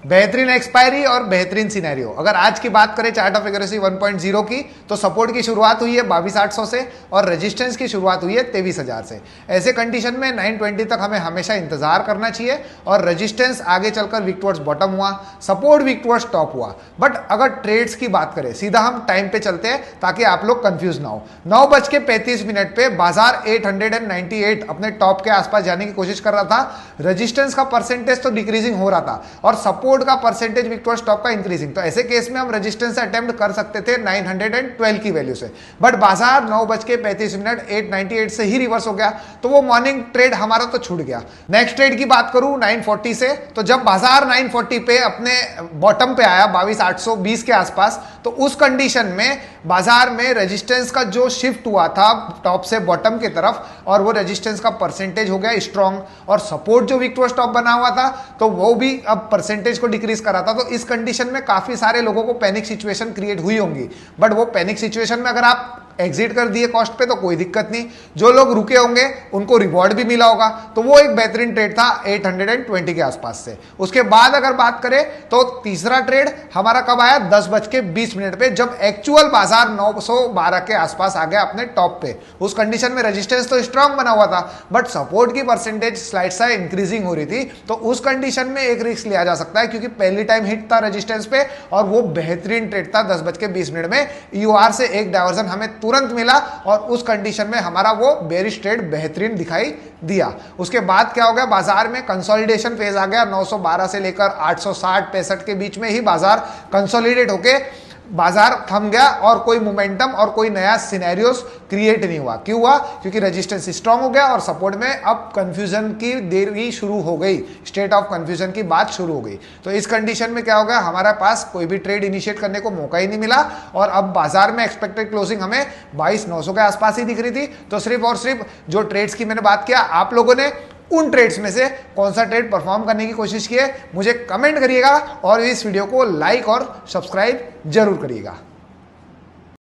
बेहतरीन एक्सपायरी और बेहतरीन सिनेरियो। अगर आज की बात करें चार्ट ऑफ एक्यूरेसी 1.0 की, तो सपोर्ट की शुरुआत हुई है 22,800 से और रेजिस्टेंस की शुरुआत हुई है 23,000 से। ऐसे कंडीशन में 920 तक हमें हमेशा इंतजार करना चाहिए और रेजिस्टेंस आगे चलकर वीक टुवर्ड्स बॉटम हुआ, सपोर्ट वीक टुवर्ड्स टॉप हुआ। बट अगर ट्रेड्स की बात करें, सीधा हम टाइम पे चलते हैं ताकि आप लोग कंफ्यूज ना हो। 9:35 पे बाजार 898 अपने टॉप के आसपास जाने की कोशिश कर रहा था। रेजिस्टेंस का परसेंटेज तो डिक्रीजिंग हो रहा था और सपोर्ट का परसेंटेज वीक टुवर्ड्स टॉप का इंक्रीजिंग। तो ऐसे केस में हम रेजिस्टेंस अटेम्प्ट कर सकते थे 912 की वैल्यू से। बट बाजार 9:35 898 से ही रिवर्स हो गया, तो वो मॉर्निंग ट्रेड हमारा तो छूट गया। नेक्स्ट ट्रेड की बात करूं 940 से, तो जब बाजार 940 पे अपने बॉटम पे आया 22,820 के आसपास, तो उस कंडीशन में बाजार में रेजिस्टेंस का जो शिफ्ट हुआ था टॉप से बॉटम की तरफ, और वो रेजिस्टेंस का परसेंटेज हो गया स्ट्रॉन्ग, और सपोर्ट जो वीक टुवर्ड्स टॉप बना हुआ था तो वो भी अब परसेंटेज को डिक्रीज करा था। तो इस कंडीशन में काफी सारे लोगों को पैनिक सिचुएशन क्रिएट हुई होंगी। बट वो पैनिक सिचुएशन में अगर आप एग्जिट कर दिए कॉस्ट पे तो कोई दिक्कत नहीं, जो लोग रुके होंगे उनको रिवॉर्ड भी मिला होगा। तो वो एक बेहतरीन ट्रेड था 820 के आसपास से। उसके बाद अगर बात करें तो तीसरा ट्रेड हमारा कब आया 10:20 पे, जब एक्चुअल बाजार 912 के आसपास आ गया अपने टॉप पे। उस कंडीशन में रेजिस्टेंस तो स्ट्रांग बना हुआ था बट सपोर्ट की परसेंटेज स्लाइड सा इंक्रीजिंग हो रही थी। तो उस कंडीशन में एक रिस्क लिया जा सकता है क्योंकि पहली टाइम हिट था रेजिस्टेंस पे और वो बेहतरीन ट्रेड था 10:20 में। ईओआर से एक डायवर्जन हमें तुरंत मिला और उस कंडीशन में हमारा वो बेरिश ट्रेड बेहतरीन दिखाई दिया। उसके बाद क्या हो गया, बाजार में कंसोलिडेशन फेज आ गया। 912 से लेकर 860-65 के बीच में ही बाजार कंसोलिडेट होके बाजार थम गया और कोई मोमेंटम और कोई नया सिनेरियोस क्रिएट नहीं हुआ। क्यों हुआ? क्योंकि रेजिस्टेंस स्ट्रांग हो गया और सपोर्ट में अब कंफ्यूजन की देरी शुरू हो गई, स्टेट ऑफ कंफ्यूजन की बात शुरू हो गई। तो इस कंडीशन में क्या हो गया, हमारे पास कोई भी ट्रेड इनिशिएट करने को मौका ही नहीं मिला और अब बाजार में एक्सपेक्टेड क्लोजिंग हमें 22,900 के आसपास ही दिख रही थी। तो सिर्फ और सिर्फ जो ट्रेड्स की मैंने बात किया, आप लोगों ने उन ट्रेड्स में से कौन सा ट्रेड परफॉर्म करने की कोशिश की है मुझे कमेंट करिएगा और इस वीडियो को लाइक और सब्सक्राइब जरूर करिएगा।